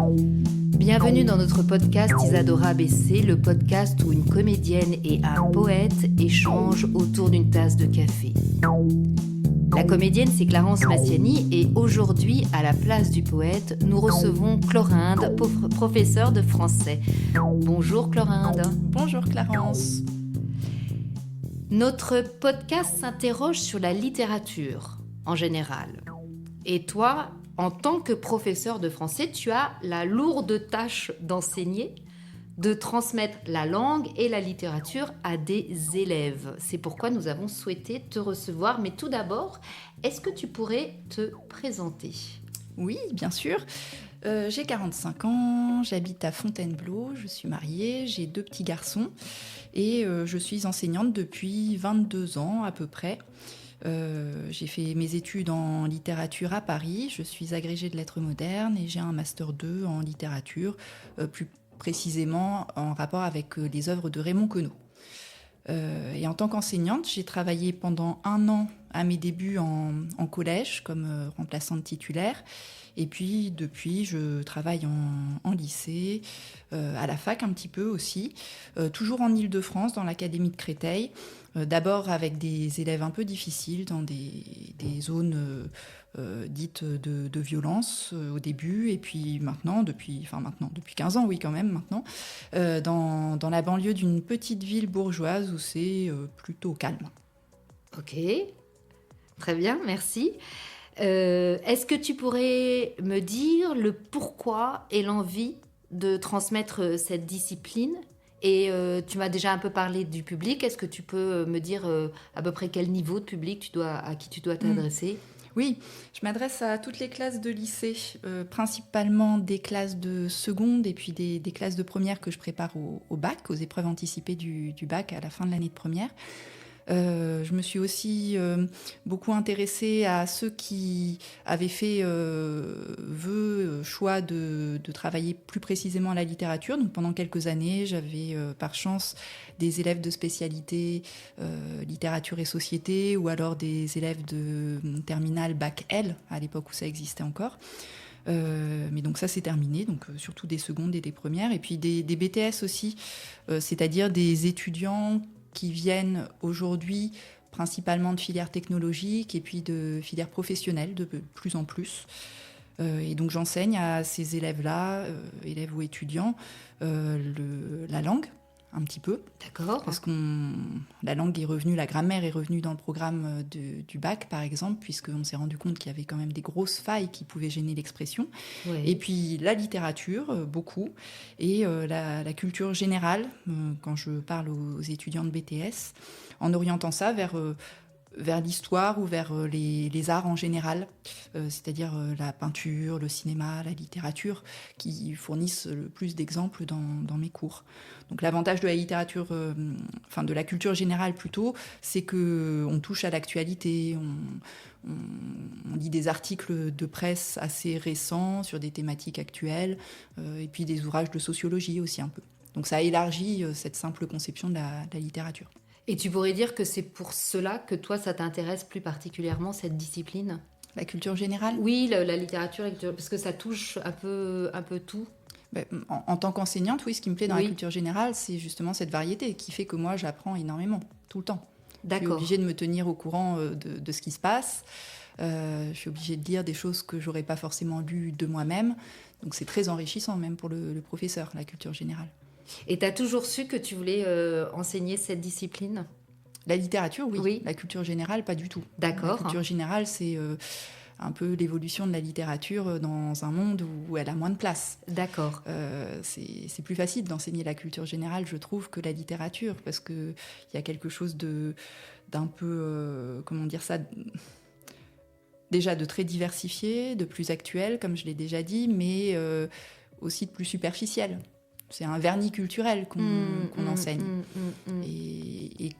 Bienvenue dans notre podcast Isadora ABC, le podcast où une comédienne et un poète échangent autour d'une tasse de café. La comédienne, c'est Clarence Massiani, et aujourd'hui, à la place du poète, nous recevons Clorinde, professeure de français. Bonjour Clorinde. Bonjour Clarence. Notre podcast s'interroge sur la littérature en général. Et toi, en tant que professeur de français, tu as la lourde tâche d'enseigner, de transmettre la langue et la littérature à des élèves. C'est pourquoi nous avons souhaité te recevoir. Mais tout d'abord, est-ce que tu pourrais te présenter ? Oui, bien sûr. J'ai 45 ans, j'habite à Fontainebleau, je suis mariée, j'ai 2 petits garçons et je suis enseignante depuis 22 ans à peu près. J'ai fait mes études en littérature à Paris, je suis agrégée de lettres modernes et j'ai un master 2 en littérature, plus précisément en rapport avec les œuvres de Raymond Queneau. Et en tant qu'enseignante, j'ai travaillé pendant 1 an à mes débuts en collège comme remplaçante titulaire. Et puis depuis, je travaille en lycée, à la fac un petit peu aussi, toujours en Île-de-France, dans l'académie de Créteil. D'abord avec des élèves un peu difficiles dans des zones dites de violence au début, et puis maintenant, depuis 15 ans, oui quand même maintenant, dans la banlieue d'une petite ville bourgeoise où c'est plutôt calme. Ok, très bien, merci. Est-ce que tu pourrais me dire le pourquoi et l'envie de transmettre cette discipline ? Et tu m'as déjà un peu parlé du public. Est-ce que tu peux me dire à peu près quel niveau de public à qui tu dois t'adresser ? Oui, je m'adresse à toutes les classes de lycée, principalement des classes de seconde et puis des classes de première que je prépare au bac, aux épreuves anticipées du bac à la fin de l'année de première. Je me suis aussi beaucoup intéressée à ceux qui avaient fait choix de travailler plus précisément la littérature. Donc pendant quelques années, j'avais par chance des élèves de spécialité littérature et société, ou alors des élèves de terminale bac L, à l'époque où ça existait encore. Mais donc ça c'est terminé, donc surtout des secondes et des premières, et puis des BTS aussi, c'est-à-dire des étudiants qui viennent aujourd'hui principalement de filières technologiques et puis de filières professionnelles de plus en plus. Et donc j'enseigne à ces élèves-là, élèves ou étudiants, la langue, un petit peu. D'accord. Parce que la langue est revenue, la grammaire est revenue dans le programme du bac, par exemple, puisqu'on s'est rendu compte qu'il y avait quand même des grosses failles qui pouvaient gêner l'expression. Ouais. Et puis la littérature, beaucoup, et la culture générale, quand je parle aux étudiants de BTS, en orientant ça vers l'histoire ou vers les arts en général, c'est-à-dire la peinture, le cinéma, la littérature, qui fournissent le plus d'exemples dans mes cours. Donc l'avantage de la littérature, de la culture générale plutôt, c'est qu'on touche à l'actualité, on lit des articles de presse assez récents sur des thématiques actuelles, et puis des ouvrages de sociologie aussi un peu. Donc ça élargit cette simple conception de la littérature. Et tu pourrais dire que c'est pour cela que toi, ça t'intéresse plus particulièrement, cette discipline ? La culture générale ? Oui, la littérature, parce que ça touche un peu tout. En tant qu'enseignante, oui, ce qui me plaît dans la culture générale, c'est justement cette variété qui fait que moi, j'apprends énormément, tout le temps. D'accord. Je suis obligée de me tenir au courant de ce qui se passe. Je suis obligée de lire des choses que je n'aurais pas forcément lues de moi-même. Donc c'est très enrichissant, même pour le professeur, la culture générale. Et tu as toujours su que tu voulais enseigner cette discipline ? La littérature, oui. La culture générale, pas du tout. D'accord. La culture générale, c'est un peu l'évolution de la littérature dans un monde où elle a moins de place. D'accord. C'est plus facile d'enseigner la culture générale, je trouve, que la littérature, parce qu'il y a quelque chose d'un peu, déjà de très diversifié, de plus actuel, comme je l'ai déjà dit, mais aussi de plus superficiel. C'est un vernis culturel qu'on enseigne. Et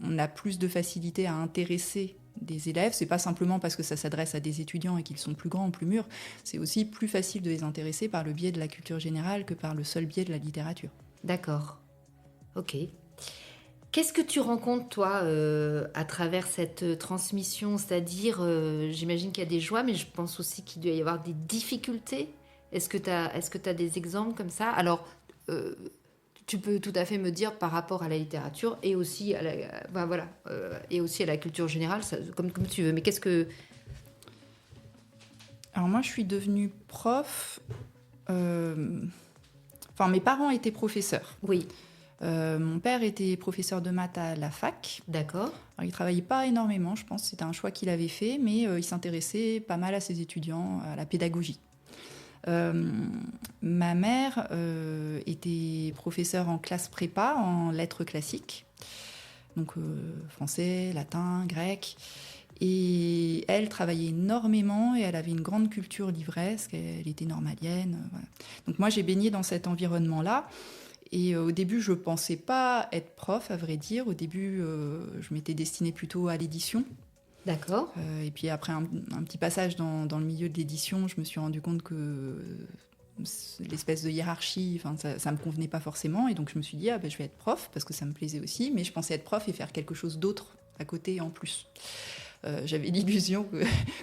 on a plus de facilité à intéresser des élèves. C'est pas simplement parce que ça s'adresse à des étudiants et qu'ils sont plus grands, plus mûrs. C'est aussi plus facile de les intéresser par le biais de la culture générale que par le seul biais de la littérature. D'accord. Ok. Qu'est-ce que tu rencontres, toi, à travers cette transmission ? C'est-à-dire, j'imagine qu'il y a des joies, mais je pense aussi qu'il doit y avoir des difficultés. Est-ce que tu as des exemples comme ça? Alors, tu peux tout à fait me dire par rapport à la littérature et aussi à et aussi à la culture générale, ça, comme tu veux. Mais qu'est-ce que... Alors moi, je suis devenue prof. Enfin, mes parents étaient professeurs. Oui, Mon père était professeur de maths à la fac. d'accord. Alors, il ne travaillait pas énormément, je pense. C'était un choix qu'il avait fait, mais il s'intéressait pas mal à ses étudiants, à la pédagogie. Ma mère était professeure en classe prépa, en lettres classiques. Donc français, latin, grec. Et elle travaillait énormément et elle avait une grande culture livresque. Elle était normalienne. Voilà. Donc moi, j'ai baigné dans cet environnement-là. Et au début, je ne pensais pas être prof, à vrai dire. Au début, je m'étais destinée plutôt à l'édition. D'accord. Et puis après un petit passage dans le milieu de l'édition, je me suis rendu compte que l'espèce de hiérarchie, ça me convenait pas forcément. Et donc je me suis dit, je vais être prof, parce que ça me plaisait aussi. Mais je pensais être prof et faire quelque chose d'autre à côté en plus. J'avais l'illusion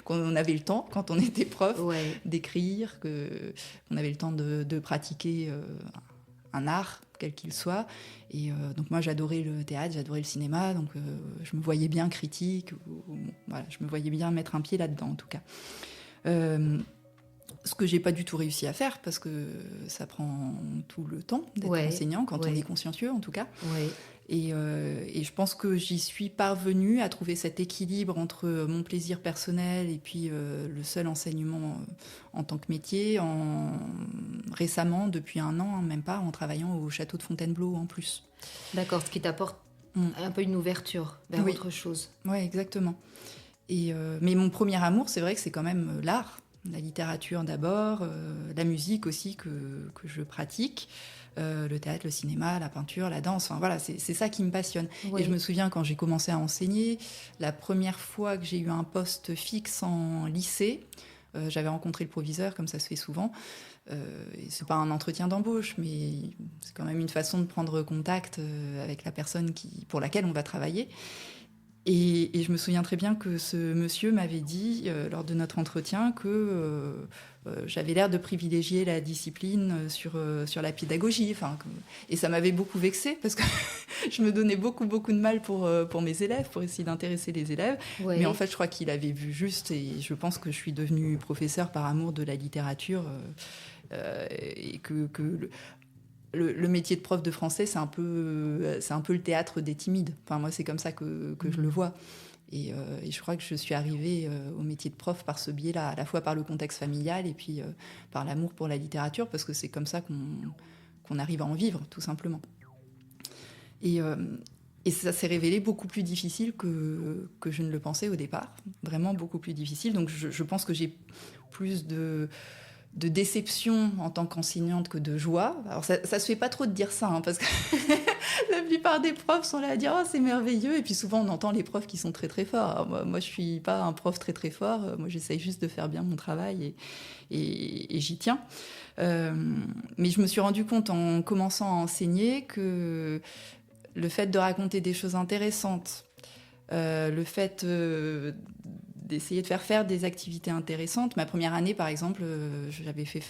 qu'on avait le temps, quand on était prof, Ouais. d'écrire, qu'on avait le temps de pratiquer un art, quel qu'il soit. Et donc moi, j'adorais le théâtre, j'adorais le cinéma, donc je me voyais bien critique, voilà, je me voyais bien mettre un pied là-dedans, en tout cas. Ce que j'ai pas du tout réussi à faire, parce que ça prend tout le temps d'être enseignant, quand on est consciencieux, en tout cas. Ouais. Et je pense que j'y suis parvenue à trouver cet équilibre entre mon plaisir personnel et puis le seul enseignement en tant que métier, récemment, depuis 1 an, même pas, en travaillant au château de Fontainebleau en plus. D'accord, ce qui t'apporte un peu une ouverture vers autre chose. Oui, exactement. Mais mon premier amour, c'est vrai que c'est quand même l'art, la littérature d'abord, la musique aussi que je pratique. Le théâtre, le cinéma, la peinture, la danse, enfin voilà, c'est ça qui me passionne. Oui. Et je me souviens quand j'ai commencé à enseigner, la première fois que j'ai eu un poste fixe en lycée, j'avais rencontré le proviseur, comme ça se fait souvent. Et c'est pas un entretien d'embauche, mais c'est quand même une façon de prendre contact avec la personne pour laquelle on va travailler. Et je me souviens très bien que ce monsieur m'avait dit, lors de notre entretien, que j'avais l'air de privilégier la discipline sur la pédagogie. Et ça m'avait beaucoup vexée, parce que je me donnais beaucoup de mal pour mes élèves, pour essayer d'intéresser les élèves. Ouais. Mais en fait, je crois qu'il avait vu juste, et je pense que je suis devenue professeure par amour de la littérature, et que le métier de prof de français, c'est un peu le théâtre des timides. Enfin, moi, c'est comme ça que je le vois. Et je crois que je suis arrivée au métier de prof par ce biais-là, à la fois par le contexte familial et puis par l'amour pour la littérature, parce que c'est comme ça qu'on arrive à en vivre, tout simplement. Et ça s'est révélé beaucoup plus difficile que je ne le pensais au départ. Vraiment beaucoup plus difficile. Donc je pense que j'ai plus de déception en tant qu'enseignante que de joie. Alors ça se fait pas trop de dire ça, parce que la plupart des profs sont là à dire « Oh, c'est merveilleux !» Et puis souvent, on entend les profs qui sont très très forts. Alors moi, je suis pas un prof très très fort. Moi, j'essaye juste de faire bien mon travail et j'y tiens. Mais je me suis rendu compte en commençant à enseigner que le fait de raconter des choses intéressantes, le fait d'essayer de faire des activités intéressantes. Ma première année, par exemple, j'avais fait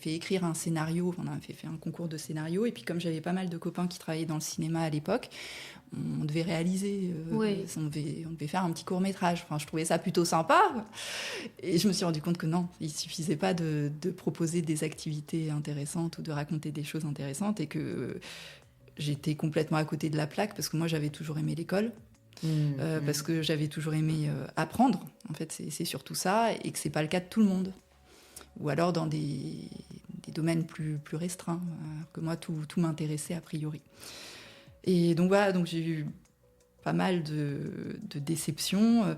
écrire un scénario, on avait fait un concours de scénario, et puis comme j'avais pas mal de copains qui travaillaient dans le cinéma à l'époque, on devait réaliser, on devait faire un petit court-métrage. Enfin, je trouvais ça plutôt sympa, et je me suis rendu compte que non, il suffisait pas de proposer des activités intéressantes ou de raconter des choses intéressantes, et que j'étais complètement à côté de la plaque, parce que moi, j'avais toujours aimé l'école. Parce que j'avais toujours aimé apprendre, en fait, c'est surtout ça, et que c'est pas le cas de tout le monde. Ou alors dans des domaines plus restreints, que moi, tout m'intéressait a priori. Et donc voilà, donc j'ai eu pas mal de déceptions,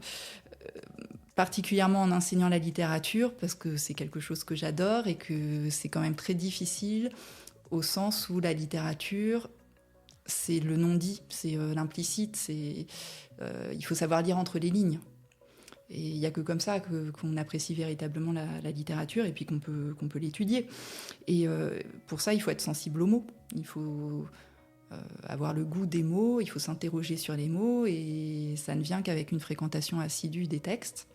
particulièrement en enseignant la littérature, parce que c'est quelque chose que j'adore, et que c'est quand même très difficile, au sens où la littérature, c'est le non-dit, c'est l'implicite, il faut savoir lire entre les lignes. Et il n'y a que comme ça qu'on apprécie véritablement la littérature, et puis qu'on peut l'étudier. Et pour ça, il faut être sensible aux mots. Il faut avoir le goût des mots, il faut s'interroger sur les mots, et ça ne vient qu'avec une fréquentation assidue des textes,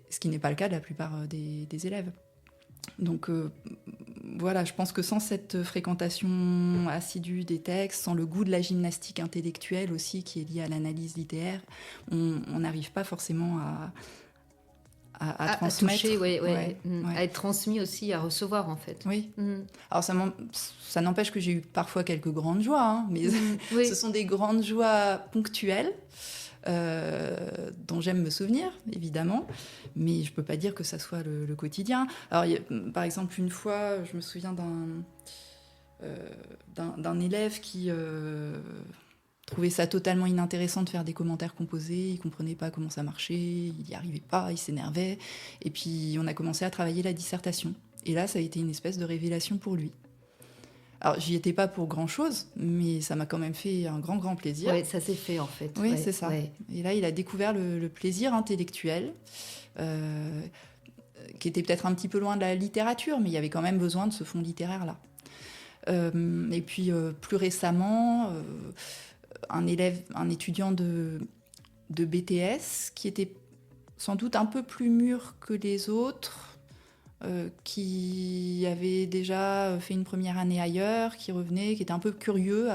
ce qui n'est pas le cas de la plupart des élèves. Donc voilà, je pense que sans cette fréquentation assidue des textes, sans le goût de la gymnastique intellectuelle aussi qui est liée à l'analyse littéraire, on n'arrive pas forcément à transmettre. Toucher, Ouais, ouais. ouais. À être transmis aussi, à recevoir en fait. Oui. Alors ça n'empêche que j'ai eu parfois quelques grandes joies, hein, mais Oui. ce sont des grandes joies ponctuelles dont j'aime me souvenir, évidemment, mais je ne peux pas dire que ça soit le quotidien. Alors, par exemple, une fois, je me souviens d'un élève qui trouvait ça totalement inintéressant de faire des commentaires composés, il ne comprenait pas comment ça marchait, il n'y arrivait pas, il s'énervait, et puis on a commencé à travailler la dissertation. Et là, ça a été une espèce de révélation pour lui. Alors, j'y étais pas pour grand-chose, mais ça m'a quand même fait un grand plaisir. Oui, ça s'est fait en fait. Oui, ouais, c'est ça. Ouais. Et là, il a découvert le plaisir intellectuel, qui était peut-être un petit peu loin de la littérature, mais il y avait quand même besoin de ce fond littéraire-là. Et puis, plus récemment, un étudiant de BTS, qui était sans doute un peu plus mûr que les autres, qui avait déjà fait une première année ailleurs, qui revenait, qui était un peu curieux.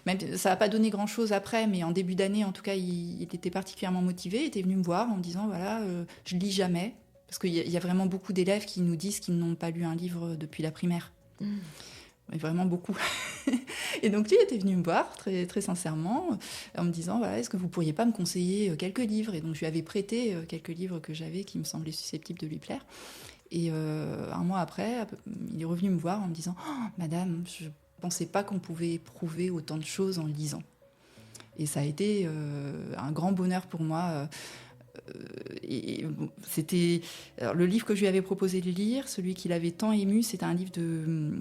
Même, ça n'a pas donné grand-chose après, mais en début d'année, en tout cas, il était particulièrement motivé. Il était venu me voir en me disant, voilà, je lis jamais. Parce qu'il y a vraiment beaucoup d'élèves qui nous disent qu'ils n'ont pas lu un livre depuis la primaire. Mais vraiment beaucoup. Et donc lui était venu me voir très, très sincèrement en me disant, voilà, est-ce que vous pourriez pas me conseiller quelques livres? Et donc je lui avais prêté quelques livres que j'avais qui me semblaient susceptibles de lui plaire. Et un mois après, il est revenu me voir en me disant, oh, Madame, je ne pensais pas qu'on pouvait éprouver autant de choses en lisant. Et ça a été un grand bonheur pour moi. C'était alors, le livre que je lui avais proposé de lire, celui qui l'avait tant ému, c'était un livre de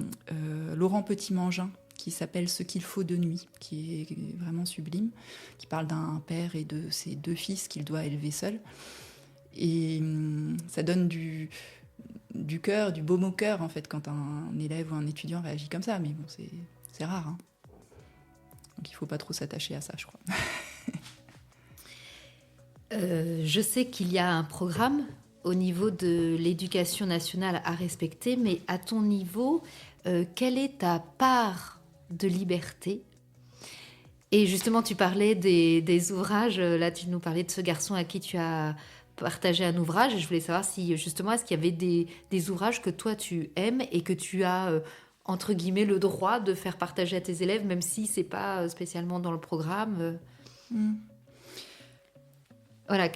Laurent Petit-Mangin qui s'appelle Ce qu'il faut de nuit, qui est vraiment sublime, qui parle d'un père et de ses 2 fils qu'il doit élever seul. Et ça donne du cœur, du baume au cœur, en fait, quand un élève ou un étudiant réagit comme ça. Mais bon, c'est rare. Hein. Donc il ne faut pas trop s'attacher à ça, je crois. Je sais qu'il y a un programme au niveau de l'éducation nationale à respecter, mais à ton niveau, quelle est ta part de liberté? Et justement, tu parlais des ouvrages, là tu nous parlais de ce garçon à qui tu as partagé un ouvrage, et je voulais savoir si justement, est-ce qu'il y avait des ouvrages que toi tu aimes et que tu as, entre guillemets, le droit de faire partager à tes élèves, même si c'est pas spécialement dans le programme Voilà.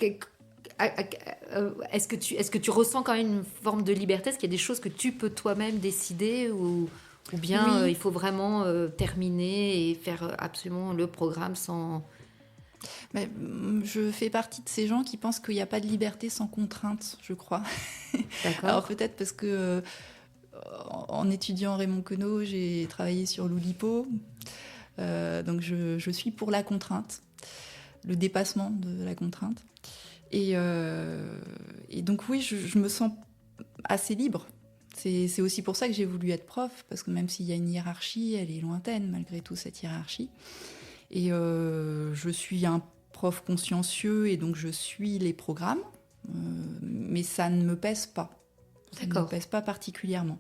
Est-ce que tu ressens quand même une forme de liberté? Est-ce qu'il y a des choses que tu peux toi-même décider ou bien Oui. il faut vraiment terminer et faire absolument le programme sans... Mais, je fais partie de ces gens qui pensent qu'il n'y a pas de liberté sans contrainte, je crois. D'accord. Alors peut-être parce que en étudiant Raymond Queneau, j'ai travaillé sur l'Oulipo. Donc je suis pour la contrainte, le dépassement de la contrainte. Et donc oui, je me sens assez libre. C'est aussi pour ça que j'ai voulu être prof, parce que même s'il y a une hiérarchie, elle est lointaine malgré tout, cette hiérarchie. Et je suis un prof consciencieux et donc je suis les programmes, mais ça ne me pèse pas. Ça ne me pèse pas particulièrement.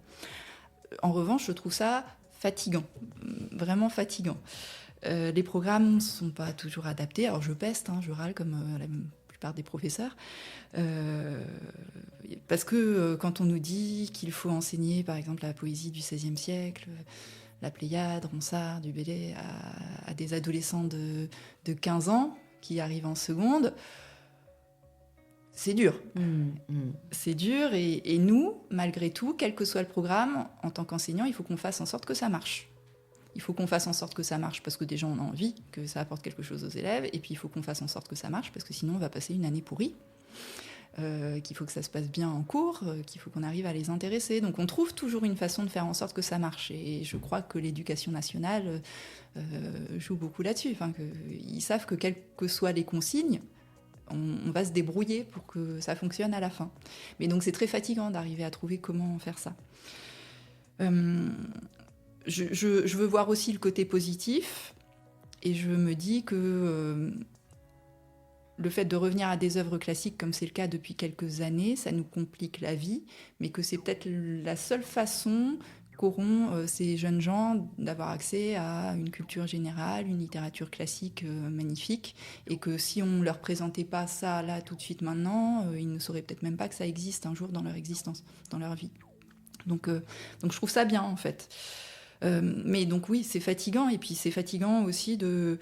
En revanche, je trouve ça fatigant, vraiment fatigant. Les programmes ne sont pas toujours adaptés. Alors je peste, hein, je râle comme la plupart des professeurs. Parce que quand on nous dit qu'il faut enseigner, par exemple, la poésie du XVIe siècle, la Pléiade, Ronsard, du Bellay, à des adolescents de 15 ans qui arrivent en seconde, c'est dur. C'est dur et nous, malgré tout, quel que soit le programme, en tant qu'enseignant, il faut qu'on fasse en sorte que ça marche. Il faut qu'on fasse en sorte que ça marche parce que déjà on a envie que ça apporte quelque chose aux élèves, et puis il faut qu'on fasse en sorte que ça marche parce que sinon on va passer une année pourrie, qu'il faut que ça se passe bien en cours, qu'il faut qu'on arrive à les intéresser. Donc on trouve toujours une façon de faire en sorte que ça marche, et je crois que l'éducation nationale joue beaucoup là-dessus. Enfin, ils savent que quelles que soient les consignes, on va se débrouiller pour que ça fonctionne à la fin. Mais donc c'est très fatigant d'arriver à trouver comment faire ça. Je veux voir aussi le côté positif, et je me dis que le fait de revenir à des œuvres classiques, comme c'est le cas depuis quelques années, ça nous complique la vie, mais que c'est peut-être la seule façon qu'auront ces jeunes gens d'avoir accès à une culture générale, une littérature classique magnifique, et que si on ne leur présentait pas ça là tout de suite maintenant, ils ne sauraient peut-être même pas que ça existe un jour dans leur existence, dans leur vie. Donc je trouve ça bien en fait. Mais donc oui, c'est fatigant, et puis c'est fatigant aussi de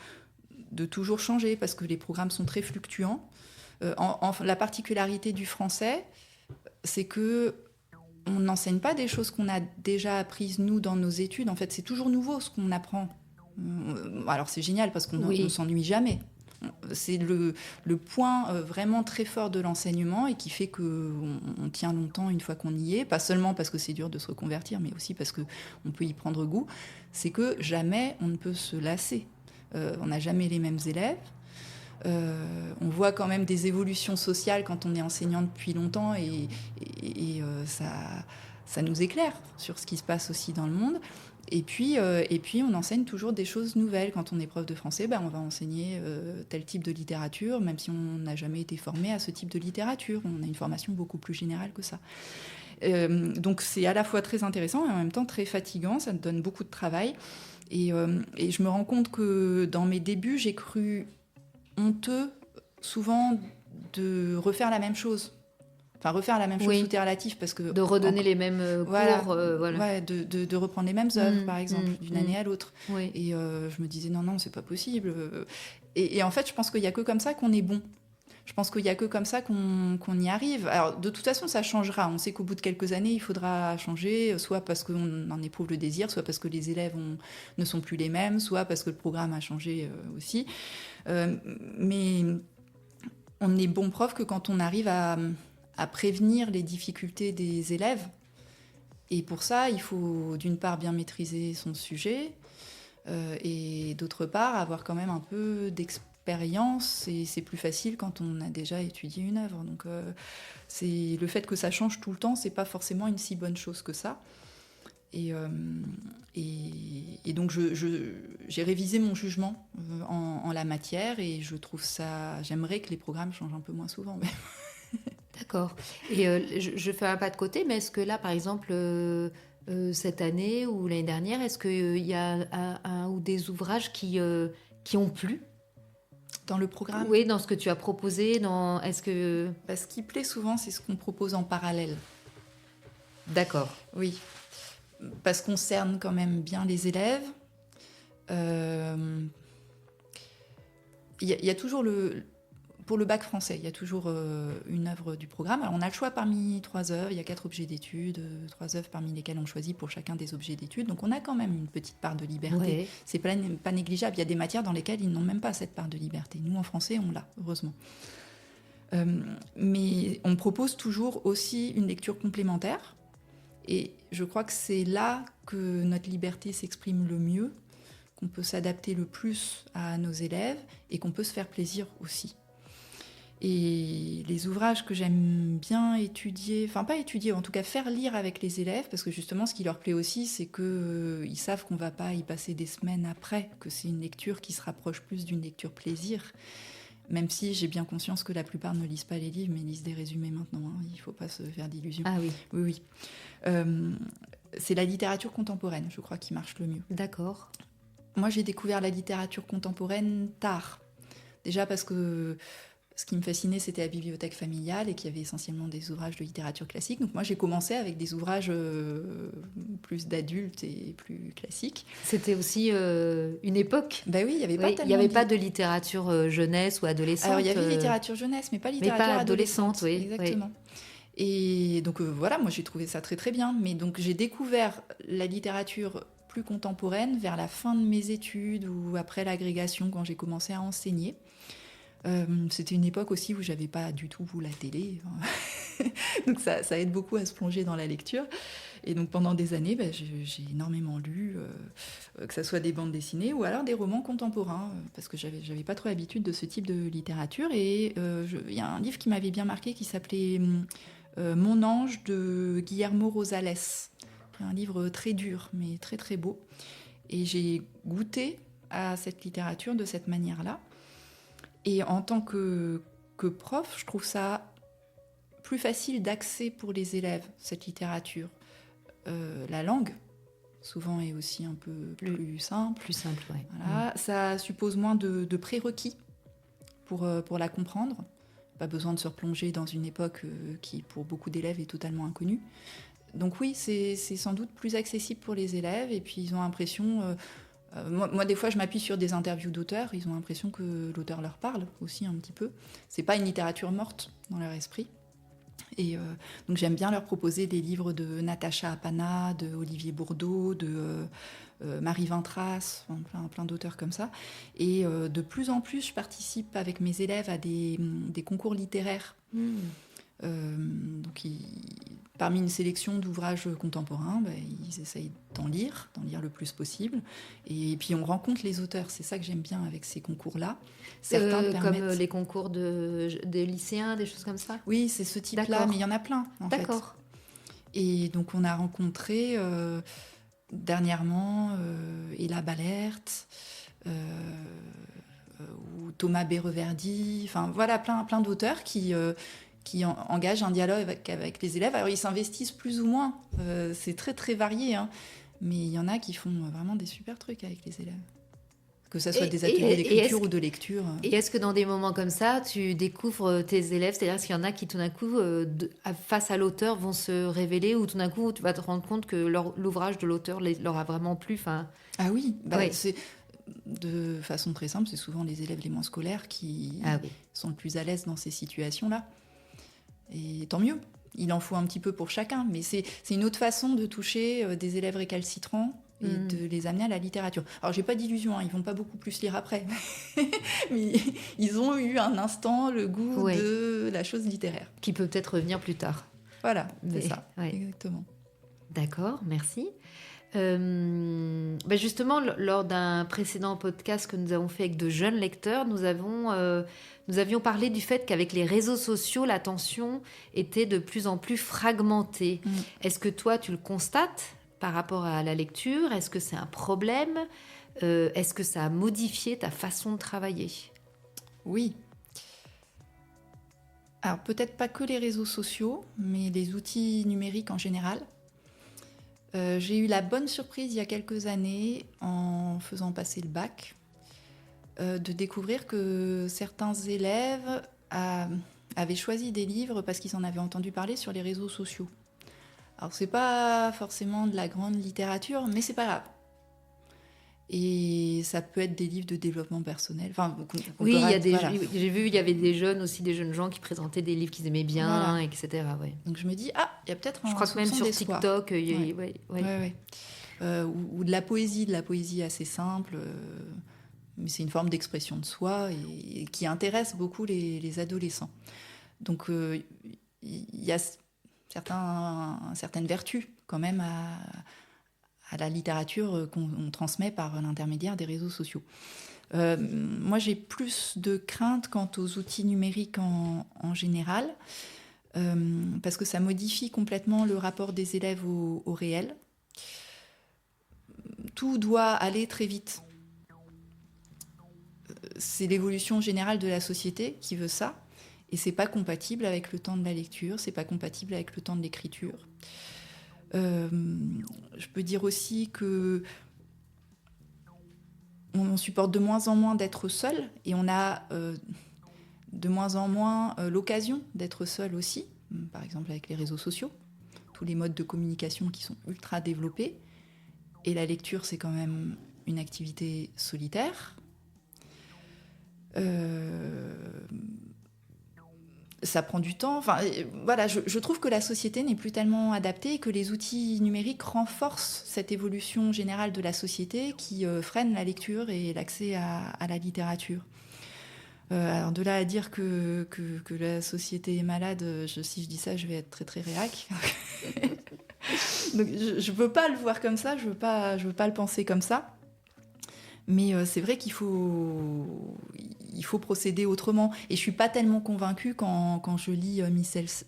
toujours changer, parce que les programmes sont très fluctuants. La particularité du français, c'est que on n'enseigne pas des choses qu'on a déjà apprises, nous, dans nos études. En fait, c'est toujours nouveau ce qu'on apprend. Alors, c'est génial, parce qu'on ne s'ennuie jamais. C'est le point vraiment très fort de l'enseignement, et qui fait qu'on tient longtemps une fois qu'on y est. Pas seulement parce que c'est dur de se reconvertir, mais aussi parce qu'on peut y prendre goût. C'est que jamais on ne peut se lasser. On n'a jamais les mêmes élèves. On voit quand même des évolutions sociales quand on est enseignant depuis longtemps, et ça nous éclaire sur ce qui se passe aussi dans le monde. Et puis on enseigne toujours des choses nouvelles. Quand on est prof de français, on va enseigner tel type de littérature, même si on n'a jamais été formé à ce type de littérature. On a une formation beaucoup plus générale que ça. Donc c'est à la fois très intéressant et en même temps très fatigant. Ça me donne beaucoup de travail. Et je me rends compte que dans mes débuts, j'ai cru honteux souvent de refaire la même chose. Enfin, refaire la même chose, tout est relatif, parce que... De redonner les mêmes cours. Voilà. Ouais, de reprendre les mêmes œuvres, par exemple, d'une année à l'autre. Oui. Et je me disais, non, c'est pas possible. Et en fait, je pense qu'il n'y a que comme ça qu'on est bon. Je pense qu'il n'y a que comme ça qu'on y arrive. Alors, de toute façon, ça changera. On sait qu'au bout de quelques années, il faudra changer, soit parce qu'on en éprouve le désir, soit parce que les élèves ne sont plus les mêmes, soit parce que le programme a changé aussi. Mais on n'est bon prof que quand on arrive à prévenir les difficultés des élèves. Et pour ça, il faut d'une part bien maîtriser son sujet, et d'autre part avoir quand même un peu d'expérience, et c'est plus facile quand on a déjà étudié une œuvre. Donc c'est le fait que ça change tout le temps, c'est pas forcément une si bonne chose que ça. Et donc j'ai révisé mon jugement en la matière, et je trouve ça... J'aimerais que les programmes changent un peu moins souvent. Mais... D'accord. Et je fais un pas de côté, mais est-ce que là, par exemple, cette année ou l'année dernière, est-ce qu'il y a un ou des ouvrages qui ont plu dans le programme? Oui, dans ce que tu as proposé. Est-ce que... Ce qui plaît souvent, c'est ce qu'on propose en parallèle. D'accord. Oui. Parce qu'on cerne quand même bien les élèves. Il y a toujours pour le bac français, il y a toujours une œuvre du programme. Alors on a le choix parmi 3 œuvres, il y a 4 objets d'études, 3 œuvres parmi lesquelles on choisit pour chacun des objets d'études. Donc on a quand même une petite part de liberté. Ouais. C'est pas négligeable. Il y a des matières dans lesquelles ils n'ont même pas cette part de liberté. Nous, en français, on l'a, heureusement. Mais on propose toujours aussi une lecture complémentaire. Et je crois que c'est là que notre liberté s'exprime le mieux, qu'on peut s'adapter le plus à nos élèves, et qu'on peut se faire plaisir aussi. Et les ouvrages que j'aime bien étudier, enfin pas étudier, en tout cas faire lire avec les élèves, parce que justement ce qui leur plaît aussi, c'est qu'ils savent qu'on ne va pas y passer des semaines après, que c'est une lecture qui se rapproche plus d'une lecture plaisir, même si j'ai bien conscience que la plupart ne lisent pas les livres, mais lisent des résumés maintenant, hein. Il ne faut pas se faire d'illusions. Ah oui. Oui. C'est la littérature contemporaine, je crois, qui marche le mieux. D'accord. Moi, j'ai découvert la littérature contemporaine tard. Déjà parce que ce qui me fascinait, c'était la bibliothèque familiale, et qu'il y avait essentiellement des ouvrages de littérature classique. Donc moi, j'ai commencé avec des ouvrages plus d'adultes et plus classiques. C'était aussi une époque. Ben oui, il n'y avait pas tellement... Il n'y avait pas de littérature jeunesse ou adolescente. Alors, il y avait littérature jeunesse, mais pas littérature adolescente. Oui. Exactement. Oui. Et donc voilà, moi j'ai trouvé ça très très bien. Mais donc j'ai découvert la littérature plus contemporaine vers la fin de mes études, ou après l'agrégation, quand j'ai commencé à enseigner. C'était une époque aussi où j'avais pas du tout la télé, donc ça aide beaucoup à se plonger dans la lecture. Et donc pendant des années, j'ai énormément lu, que ce soit des bandes dessinées ou alors des romans contemporains, parce que j'avais pas trop l'habitude de ce type de littérature. Et il y a un livre qui m'avait bien marqué qui s'appelait Mon ange de Guillermo Rosales, un livre très dur mais très très beau. Et j'ai goûté à cette littérature de cette manière-là. Et en tant que que prof, je trouve ça plus facile d'accès pour les élèves, cette littérature. La langue, souvent, est aussi un peu plus simple. Plus simple, oui. Voilà. Ça suppose moins de prérequis pour la comprendre. Pas besoin de se replonger dans une époque qui, pour beaucoup d'élèves, est totalement inconnue. Donc oui, c'est sans doute plus accessible pour les élèves. Et puis, ils ont l'impression... moi, des fois, je m'appuie sur des interviews d'auteurs. Ils ont l'impression que l'auteur leur parle aussi un petit peu. C'est pas une littérature morte dans leur esprit. Et donc j'aime bien leur proposer des livres de Natacha Apana, de Olivier Bourdeau, de Marie Vintras, plein d'auteurs comme ça. Et de plus en plus, je participe avec mes élèves à des concours littéraires. Donc parmi une sélection d'ouvrages contemporains, ils essayent d'en lire le plus possible. Et puis on rencontre les auteurs, c'est ça que j'aime bien avec ces concours-là. Certains permettent... Comme les concours des lycéens, des choses comme ça? Oui, c'est ce type-là, mais il y en a plein en fait. D'accord. Et donc on a rencontré dernièrement Ella Balert, ou Thomas Béreverdi, enfin voilà, plein d'auteurs qui engagent un dialogue avec les élèves. Alors, ils s'investissent plus ou moins. C'est très, très varié. Hein. Mais il y en a qui font vraiment des super trucs avec les élèves. Que ce soit des ateliers d'écriture ou de lecture. Et est-ce que dans des moments comme ça, tu découvres tes élèves? C'est-à-dire qu'il y en a qui, tout d'un coup, face à l'auteur, vont se révéler, ou tout d'un coup, tu vas te rendre compte que l'ouvrage de l'auteur leur a vraiment plu? Ah oui, c'est... De façon très simple, c'est souvent les élèves les moins scolaires qui sont le plus à l'aise dans ces situations-là. Et tant mieux, il en faut un petit peu pour chacun, mais c'est une autre façon de toucher des élèves récalcitrants et de les amener à la littérature. Alors j'ai pas d'illusion, hein, ils vont pas beaucoup plus lire après, mais ils ont eu un instant le goût de la chose littéraire. Qui peut peut-être revenir plus tard. Voilà, c'est ça, exactement. D'accord, merci. Justement, lors d'un précédent podcast que nous avons fait avec de jeunes lecteurs, nous avions parlé du fait qu'avec les réseaux sociaux, l'attention était de plus en plus fragmentée. Est-ce que toi, tu le constates par rapport à la lecture? Est-ce que c'est un problème? Est-ce que ça a modifié ta façon de travailler? Oui. Alors, peut-être pas que les réseaux sociaux, mais les outils numériques en général. J'ai eu la bonne surprise il y a quelques années, en faisant passer le bac, de découvrir que certains élèves avaient choisi des livres parce qu'ils en avaient entendu parler sur les réseaux sociaux. Alors c'est pas forcément de la grande littérature, mais c'est pas grave. Et ça peut être des livres de développement personnel. Oui, j'ai vu, il y avait des jeunes gens qui présentaient des livres qu'ils aimaient bien, etc. Ouais. Donc je me dis, il y a peut-être un Je crois que même sur d'espoir. TikTok, ou de la poésie assez simple, mais c'est une forme d'expression de soi et qui intéresse beaucoup les adolescents. Donc il y a certaines vertus quand même à la littérature qu'on transmet par l'intermédiaire des réseaux sociaux. Moi, j'ai plus de crainte quant aux outils numériques en général, parce que ça modifie complètement le rapport des élèves au réel. Tout doit aller très vite. C'est l'évolution générale de la société qui veut ça, et c'est pas compatible avec le temps de la lecture, c'est pas compatible avec le temps de l'écriture. Je peux dire aussi que on supporte de moins en moins d'être seul et on a de moins en moins l'occasion d'être seul aussi, par exemple avec les réseaux sociaux, tous les modes de communication qui sont ultra développés. Et la lecture, c'est quand même une activité solitaire. Ça prend du temps. Je trouve que la société n'est plus tellement adaptée et que les outils numériques renforcent cette évolution générale de la société qui freine la lecture et l'accès à la littérature. Alors de là à dire que la société est malade, si je dis ça, je vais être très très réac. Donc je veux pas le voir comme ça, je veux pas le penser comme ça. Mais c'est vrai qu'il faut procéder autrement. Et je suis pas tellement convaincue quand je lis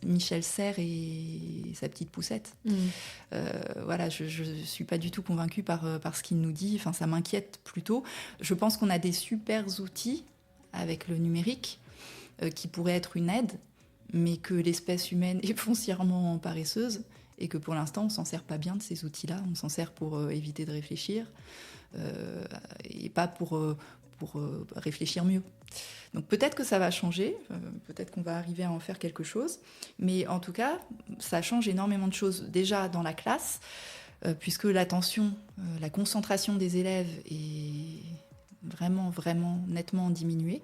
Michel Serres et sa petite poussette. Je suis pas du tout convaincue par ce qu'il nous dit. Enfin, ça m'inquiète plutôt. Je pense qu'on a des super outils avec le numérique. qui pourrait être une aide, mais que l'espèce humaine est foncièrement paresseuse et que pour l'instant, on ne s'en sert pas bien de ces outils-là. On s'en sert pour éviter de réfléchir et pas pour réfléchir mieux. Donc peut-être que ça va changer, peut-être qu'on va arriver à en faire quelque chose, mais en tout cas, ça change énormément de choses déjà dans la classe, puisque l'attention, la concentration des élèves est vraiment, vraiment nettement diminuée.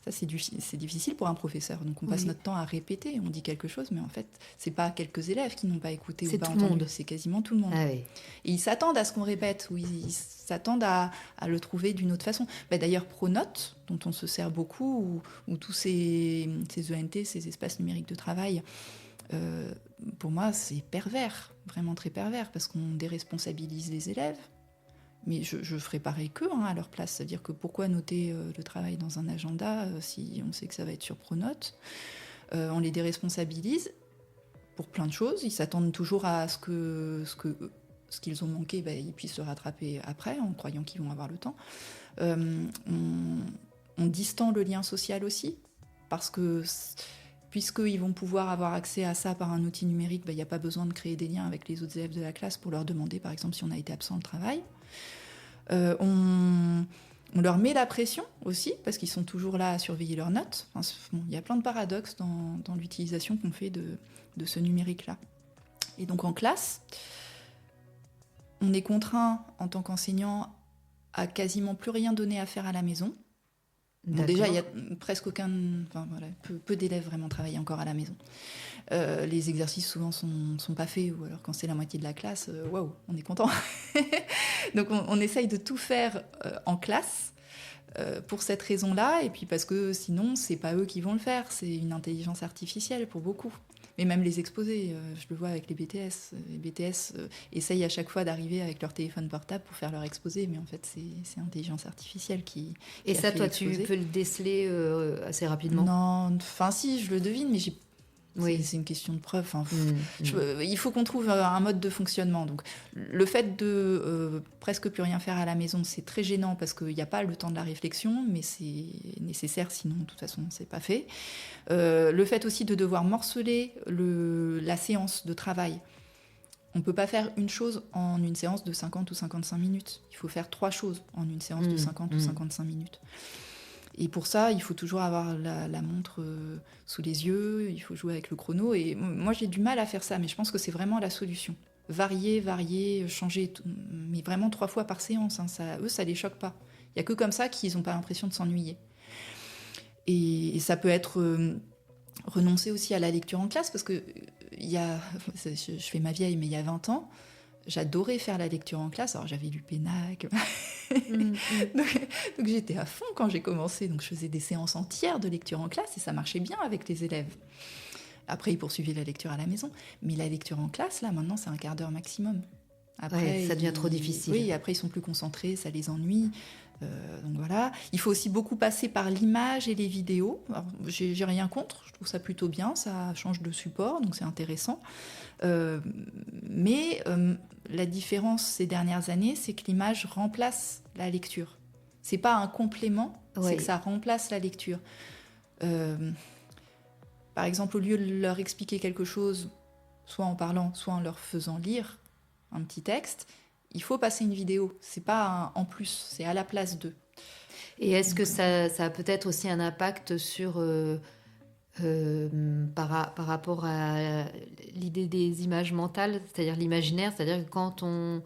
Ça, c'est difficile pour un professeur. Donc on passe notre temps à répéter, on dit quelque chose, mais en fait, c'est pas quelques élèves qui n'ont pas écouté ou pas entendu, c'est quasiment tout le monde. Ah oui. Et ils s'attendent à ce qu'on répète, ou ils s'attendent à le trouver d'une autre façon. D'ailleurs, Pronote, dont on se sert beaucoup, ou tous ces ENT, ces espaces numériques de travail, pour moi, c'est pervers, vraiment très pervers, parce qu'on déresponsabilise les élèves. Mais je ferais pareil qu'eux à leur place. C'est-à-dire que pourquoi noter le travail dans un agenda si on sait que ça va être sur Pronote on les déresponsabilise pour plein de choses. Ils s'attendent toujours à ce qu'ils ont manqué, ils puissent se rattraper après, en croyant qu'ils vont avoir le temps. On distend le lien social aussi, parce que puisqu'ils vont pouvoir avoir accès à ça par un outil numérique, il n'y a pas besoin de créer des liens avec les autres élèves de la classe pour leur demander, par exemple, si on a été absent au travail. On leur met la pression aussi, parce qu'ils sont toujours là à surveiller leurs notes. Il y a plein de paradoxes dans l'utilisation qu'on fait de ce numérique-là. Et donc en classe, on est contraint, en tant qu'enseignant, à quasiment plus rien donner à faire à la maison. Bon, déjà, il y a presque peu d'élèves vraiment travaillent encore à la maison. Les exercices souvent sont pas faits, ou alors quand c'est la moitié de la classe, waouh, on est content. Donc on essaye de tout faire en classe pour cette raison-là, et puis parce que sinon c'est pas eux qui vont le faire, c'est une intelligence artificielle pour beaucoup. Mais même les exposés, je le vois avec les BTS. Les BTS essayent à chaque fois d'arriver avec leur téléphone portable pour faire leur exposé, mais en fait, c'est l'intelligence artificielle qui Et ça, toi, l'exposé. tu peux le déceler assez rapidement? Non, enfin si, je le devine, mais c'est une question de preuve. Il faut qu'on trouve un mode de fonctionnement. Donc, le fait de presque plus rien faire à la maison, c'est très gênant parce qu'il n'y a pas le temps de la réflexion, mais c'est nécessaire, sinon, de toute façon, c'est pas fait. Le fait aussi de devoir morceler la séance de travail. On ne peut pas faire une chose en une séance de 50 ou 55 minutes. Il faut faire 3 choses en une séance de 50 ou 55 minutes. Et pour ça, il faut toujours avoir la montre sous les yeux, il faut jouer avec le chrono. Et moi, j'ai du mal à faire ça, mais je pense que c'est vraiment la solution. Varier, changer, mais vraiment 3 fois par séance. Eux, ça les choque pas. Il n'y a que comme ça qu'ils n'ont pas l'impression de s'ennuyer. Et ça peut être renoncer aussi à la lecture en classe, parce que je fais ma vieille, mais il y a 20 ans, j'adorais faire la lecture en classe. Alors j'avais lu Pénac, donc j'étais à fond quand j'ai commencé. Donc je faisais des séances entières de lecture en classe et ça marchait bien avec les élèves. Après, ils poursuivaient la lecture à la maison. Mais la lecture en classe, là, maintenant, c'est un quart d'heure maximum. Après, ça devient trop difficile. Oui, après, ils sont plus concentrés, ça les ennuie. Donc voilà. Il faut aussi beaucoup passer par l'image et les vidéos. Alors, j'ai rien contre, je trouve ça plutôt bien, ça change de support, donc c'est intéressant. Mais la différence ces dernières années, c'est que l'image remplace la lecture. C'est pas un complément, c'est que ça remplace la lecture. Par exemple, au lieu de leur expliquer quelque chose, soit en parlant, soit en leur faisant lire un petit texte, il faut passer une vidéo. C'est pas en plus, c'est à la place d'eux. Et est-ce que ça a peut-être aussi un impact sur par rapport à l'idée des images mentales, c'est-à-dire l'imaginaire, c'est-à-dire que quand on...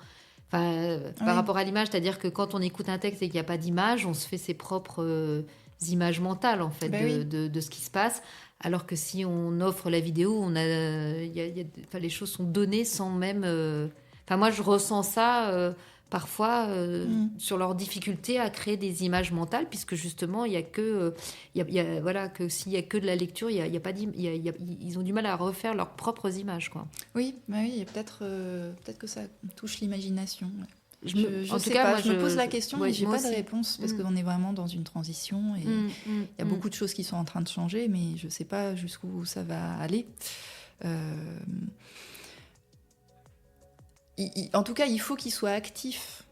par rapport à l'image, c'est-à-dire que quand on écoute un texte et qu'il n'y a pas d'image, on se fait ses propres images mentales, en fait, de ce qui se passe. Alors que si on offre la vidéo, les choses sont données sans même... moi, je ressens ça parfois sur leur difficulté à créer des images mentales, puisque justement, il y a que... que s'il n'y a que de la lecture, ils ont du mal à refaire leurs propres images, quoi. Oui, peut-être que ça touche l'imagination. Je me pose la question, mais j'ai pas de réponse, parce qu'on est vraiment dans une transition, et il y a beaucoup de choses qui sont en train de changer, mais je sais pas jusqu'où ça va aller. En tout cas, il faut qu'ils soient actifs.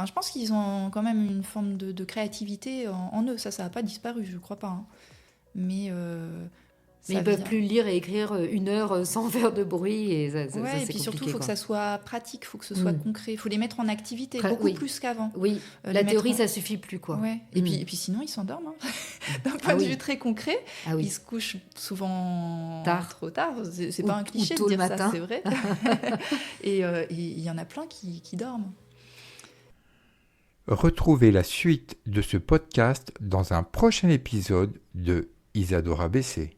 Je pense qu'ils ont quand même une forme de créativité en eux. Ça n'a pas disparu, je crois pas. Mais Mais ils ne peuvent plus lire et écrire 1 heure sans faire de bruit. Et ça, et puis surtout, il faut que ça soit pratique, il faut que ce soit concret. Il faut les mettre en activité, beaucoup plus qu'avant. Oui, la théorie, ça ne suffit plus. Quoi. Ouais. Et puis sinon, ils s'endorment. D'un point de vue très concret, ils se couchent souvent trop tard. C'est pas un cliché de dire ça, c'est vrai. Et il y en a plein qui dorment. Retrouvez la suite de ce podcast dans un prochain épisode de Isadora BC.